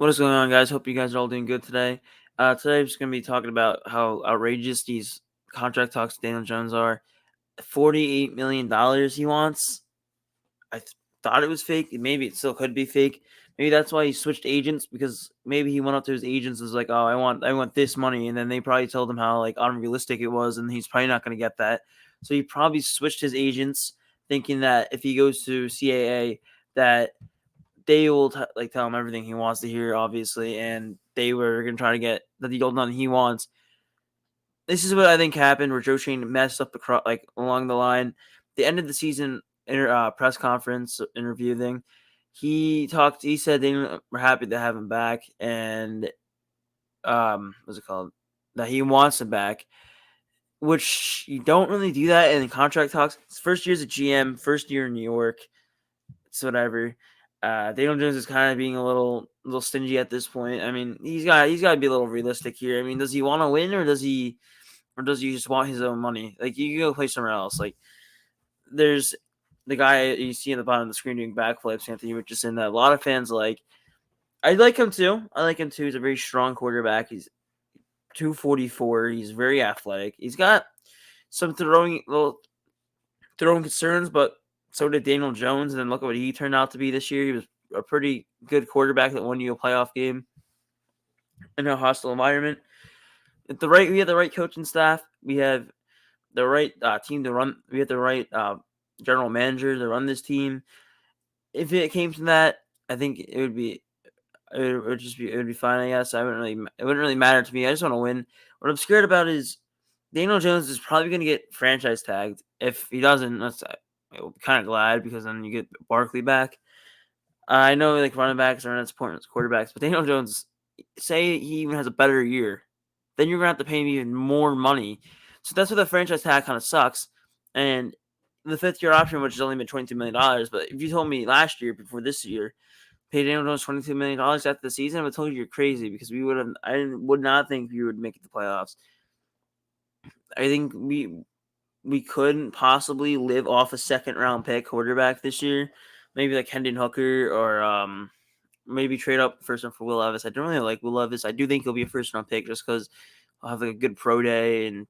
What is going on, guys? Hope you guys are all doing good today. Today, I'm just going to be talking about how outrageous these contract talks with Daniel Jones are. $48 million he wants. Thought it was fake. Maybe it still could be fake. Maybe that's why he switched agents, because maybe he went up to his agents and was like, "Oh, I want this money," and then they probably told him how unrealistic it was, and he's probably not going to get that. So he probably switched his agents, thinking that if he goes to CAA, that they will tell him everything he wants to hear, obviously, and they were going to try to get the deal done he wants. This is what I think happened, where Joe Shane messed up along the line. The end of the season press conference interview thing, he said they were happy to have him back, and what's it called, that he wants him back, which you don't really do that in contract talks. His first year as a GM, first year in New York, it's whatever. Daniel Jones is kind of being a little stingy at this point. I mean, he's got to be a little realistic here. I mean, does he want to win, or does he just want his own money? Like, you can go play somewhere else. Like, there's the guy you see at the bottom of the screen doing backflips, Anthony Richardson, that a lot of fans like. I like him too. He's a very strong quarterback. He's 244. He's very athletic. He's got some throwing concerns, but so did Daniel Jones, and then look at what he turned out to be this year. He was a pretty good quarterback that won you a playoff game in a hostile environment. We have the right coaching staff. We have the right team to run. We have the right general manager to run this team. If it came to that, I think it would be fine. I guess it wouldn't really matter to me. I just want to win. What I'm scared about is Daniel Jones is probably going to get franchise tagged. If he doesn't, I'm kind of glad, because then you get Barkley back. I know running backs are not as important as quarterbacks, but Daniel Jones, say he even has a better year, then you're going to have to pay him even more money. So that's where the franchise tag kind of sucks. And the fifth-year option, which has only been $22 million, but if you told me last year, before this year, pay Daniel Jones $22 million after the season, I would have told you you're crazy, because I would not think we would make it to the playoffs. I think we couldn't possibly live off a second-round pick quarterback this year. Maybe like Hendon Hooker, or maybe trade up first round for Will Levis. I don't really like Will Levis. I do think he'll be a first-round pick just because he'll have a good pro day and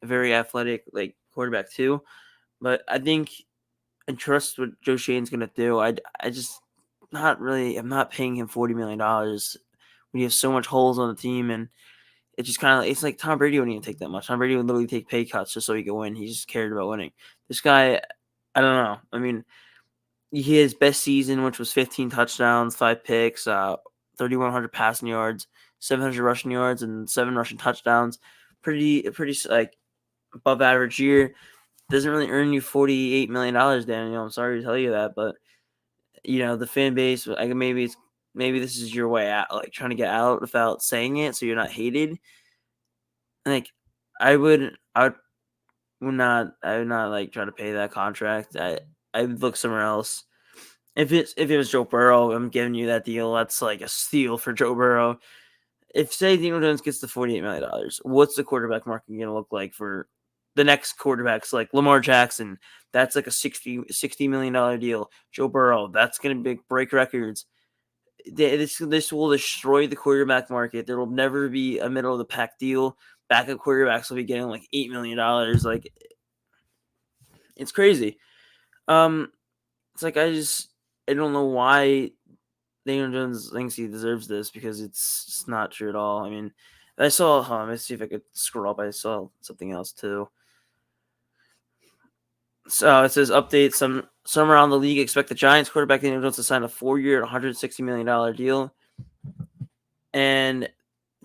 a very athletic quarterback too. But I think I trust what Joe Shane's going to do. I just I'm not paying him $40 million when he has so much holes on the team, and it's just kind of, it's like Tom Brady wouldn't even take that much. Tom Brady would literally take pay cuts just so he could win. He just cared about winning. This guy, I don't know. I mean, he had his best season, which was 15 touchdowns, 5 picks, 3,100 passing yards, 700 rushing yards, and 7 rushing touchdowns. Pretty above average year. Doesn't really earn you $48 million, Daniel. I'm sorry to tell you that, but the fan base, maybe this is your way out, trying to get out without saying it, so you're not hated. I would not try to pay that contract. I would look somewhere else. If it was Joe Burrow, I'm giving you that deal. That's like a steal for Joe Burrow. If, say, Daniel Jones gets the $48 million, what's the quarterback market going to look like for the next quarterbacks? Like Lamar Jackson, that's like a $60 million deal. Joe Burrow, that's going to break records. This will destroy the quarterback market. There will never be a middle of the pack deal. Backup quarterbacks will be getting like $8 million. Like, it's crazy. It's like I don't know why Daniel Jones thinks he deserves this, because it's not true at all. I mean, I saw. Let's see if I could scroll up. I saw something else too. So it says update. Some around the league expect the Giants quarterback Daniel Jones to sign a 4-year, $160 million deal, and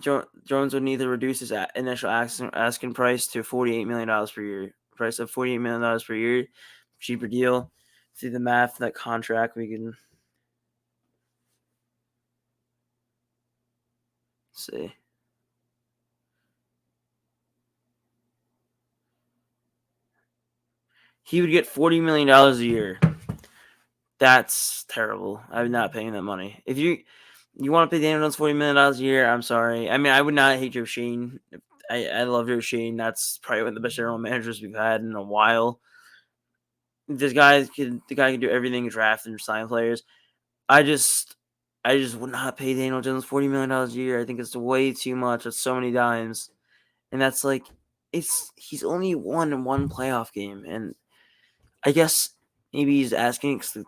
Jones would need to reduce his initial asking price to $48 million per year. Price of $48 million per year, cheaper deal. See the math for that contract. We can see. He would get $40 million a year. That's terrible. I'm not paying that money. If you want to pay Daniel Jones $40 million a year, I'm sorry. I mean, I would not hate Joe Shane. I love Joe Shane. That's probably one of the best general managers we've had in a while. The guy can do everything, draft and sign players. I just I just would not pay Daniel Jones $40 million a year. I think it's way too much. It's so many dimes. And that's like, he's only won one playoff game. And I guess maybe he's asking because the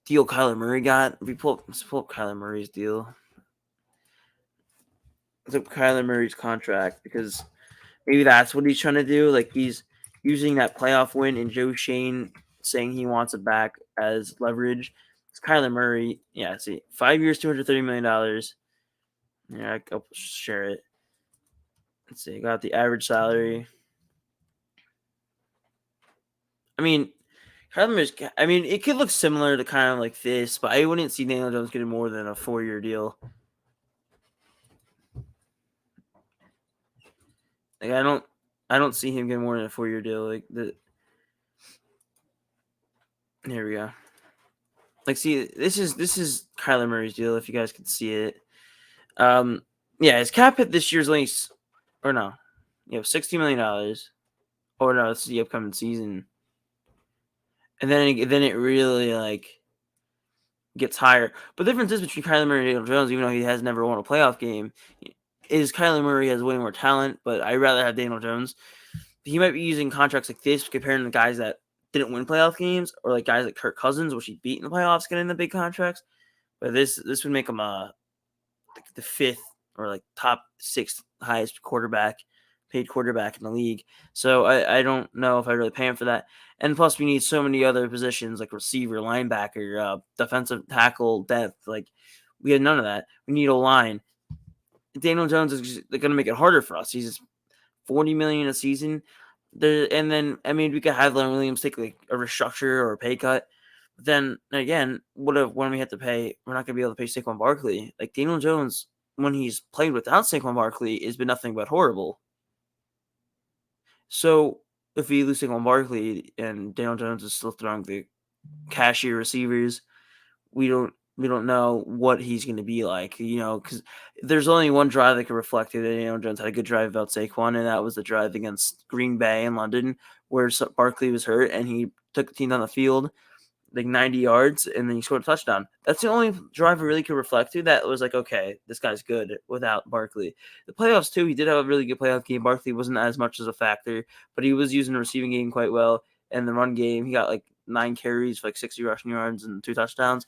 deal Kyler Murray got. Let's pull up Kyler Murray's deal. Let's up Kyler Murray's contract because maybe that's what he's trying to do. Like he's using that playoff win and Joe Shane saying he wants it back as leverage. It's Kyler Murray. Yeah, see, 5 years, $230 million. Yeah, I'll share it. Let's see, got the average salary. I mean, Kyler Murray's, I mean, it could look similar to kind of like this, but I wouldn't see Daniel Jones getting more than a 4-year deal. Like I don't see him getting more than a 4-year deal. Like here we go. Like, see, this is Kyler Murray's deal. If you guys can see it, yeah, his cap hit this year's lease, or no, $60 million. Or no, it's the upcoming season, and then it really like gets higher. But the difference is between Kyler Murray and Daniel Jones, even though he has never won a playoff game, is Kyler Murray has way more talent, but I'd rather have Daniel Jones. He might be using contracts like this comparing to guys that didn't win playoff games, or like guys like Kirk Cousins, which he beat in the playoffs, getting the big contracts. But this would make him the fifth or like top sixth highest paid quarterback in the league. So I don't know if I really pay him for that. And plus, we need so many other positions like receiver, linebacker, defensive tackle, depth. Like we had none of that. We need a line. Daniel Jones is going to make it harder for us. He's $40 million a season. And then I mean we could have Leonard Williams take like a restructure or a pay cut. But then again, when we have to pay, we're not going to be able to pay Saquon Barkley. Like Daniel Jones, when he's played without Saquon Barkley, has been nothing but horrible. So if we lose Saquon Barkley and Daniel Jones is still throwing the cashier receivers, we don't know what he's going to be like, because there's only one drive that can reflect it. Daniel Jones had a good drive about Saquon, and that was the drive against Green Bay in London where Barkley was hurt and he took the team down the field like 90 yards and then he scored a touchdown. That's the only drive I really could reflect to that was like, okay, this guy's good without Barkley. The playoffs too, he did have a really good playoff game. Barkley wasn't as much as a factor, but he was using the receiving game quite well. And the run game, he got like 9 carries for like 60 rushing yards and 2 touchdowns.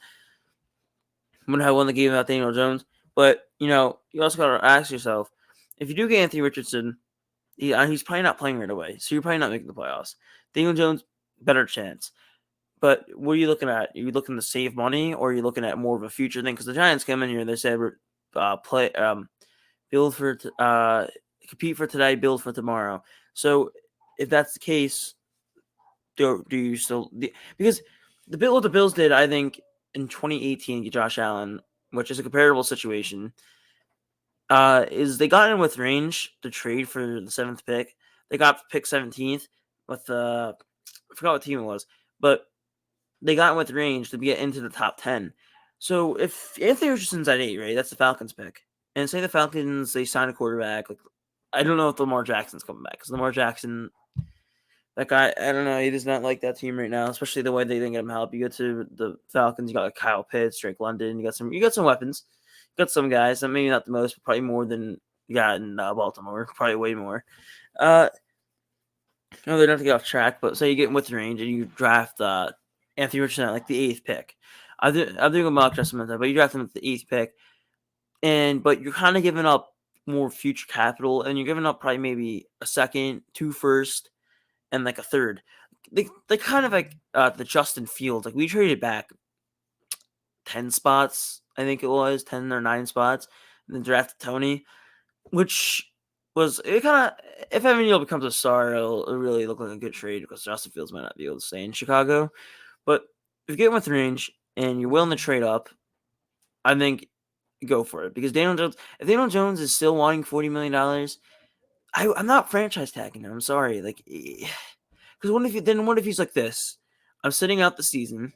Wouldn't have won the game without Daniel Jones. But, you also got to ask yourself, if you do get Anthony Richardson, he's probably not playing right away. So you're probably not making the playoffs. Daniel Jones, better chance. But what are you looking at? Are you looking to save money, or are you looking at more of a future thing? Because the Giants came in here, they said, build for compete for today, build for tomorrow. So if that's the case, do you still because what the Bills did, I think, in 2018, get Josh Allen, which is a comparable situation, is they got in with range to trade for the 7th pick. They got pick 17th with I forgot what team it was, but they got with range to get into the top 10. So if Anthony Richardson's at 8, right, that's the Falcons pick. And say the Falcons, they sign a quarterback. Like, I don't know if Lamar Jackson's coming back because Lamar Jackson, that guy, I don't know, he does not like that team right now, especially the way they didn't get him help. You go to the Falcons, you got like Kyle Pitts, Drake London, you got some weapons, you got some guys, maybe not the most, but probably more than you got in Baltimore, probably way more. No, they're not to get off track, but say you get with range and you draft Anthony Richardson at like the 8th pick. I'm doing a mock draft something, but you draft him at the 8th pick, but you're kind of giving up more future capital, and you're giving up probably maybe a second, 2 first, and like a third. They kind of like the Justin Fields. Like we traded back 10 spots, I think it was 10 or 9 spots, and then drafted Tony, which was it kind of, if Evan Neal becomes a star, it'll really look like a good trade because Justin Fields might not be able to stay in Chicago. But if you get with range and you're willing to trade up, I think go for it. Because if Daniel Jones is still wanting $40 million, I'm not franchise tagging him. I'm sorry. Like, because what if he's like this? I'm sitting out the season,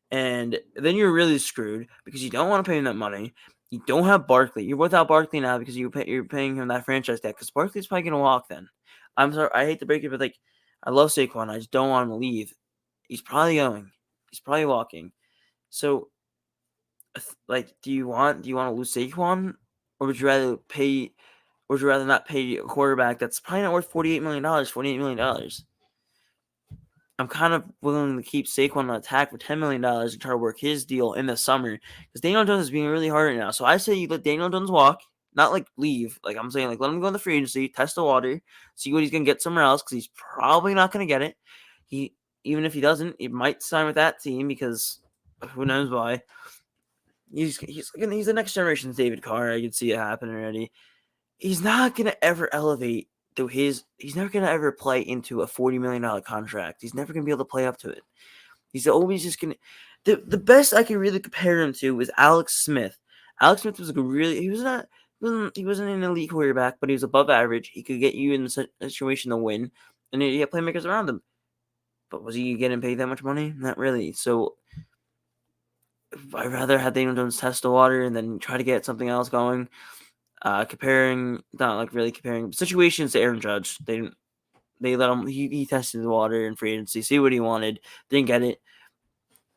and then you're really screwed because you don't want to pay him that money. You don't have Barkley. You're without Barkley now because you're paying him that franchise tag because Barkley's probably going to walk then. I'm sorry. I hate to break it, but like, I love Saquon. I just don't want him to leave. He's probably going. He's probably walking. So Like, do you want to lose Saquon, or would you rather pay, or would you rather not pay a quarterback that's probably not worth $48 million? $48 million. I'm kind of willing to keep Saquon on attack for $10 million and try to work his deal in the summer because Daniel Jones is being really hard right now. So I say you let Daniel Jones walk, not like leave. Like I'm saying, like let him go in the free agency, test the water, see what he's gonna get somewhere else because he's probably not gonna get it. He Even if he doesn't, he might sign with that team because who knows why. He's the next generation's David Carr. I can see it happen already. He's not gonna ever elevate to his. He's never gonna ever play into a $40 million contract. He's never gonna be able to play up to it. He's always just gonna. The best I can really compare him to is Alex Smith. Alex Smith was like a really. He wasn't an elite quarterback, but he was above average. He could get you in the situation to win, and he had playmakers around him. But was he getting paid that much money? Not really. So I'd rather have Daniel Jones test the water and then try to get something else going. Not like really comparing situations to Aaron Judge. They let him. He tested the water in free agency, see what he wanted, didn't get it.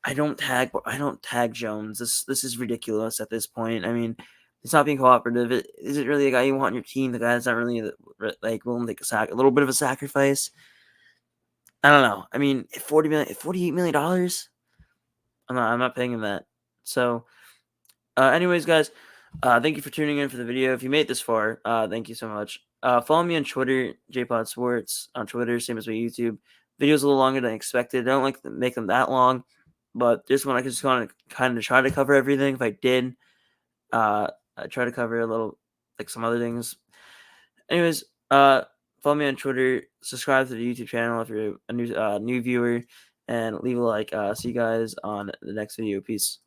I don't tag Jones. This is ridiculous at this point. I mean, it's not being cooperative. Is it really a guy you want on your team? The guy that's not really like willing to take a little bit of a sacrifice. I don't know. I mean, $48 million. I'm not paying him that. So, anyways, guys, thank you for tuning in for the video. If you made it this far, thank you so much. Follow me on Twitter, JPOD-SPORTS on Twitter, same as my YouTube. Videos a little longer than expected. I don't like to make them that long, but this one I just want to kind of try to cover everything. If I did, I try to cover a little, like some other things. Anyways, follow me on Twitter, subscribe to the YouTube channel if you're a new viewer, and leave a like. See you guys on the next video. Peace.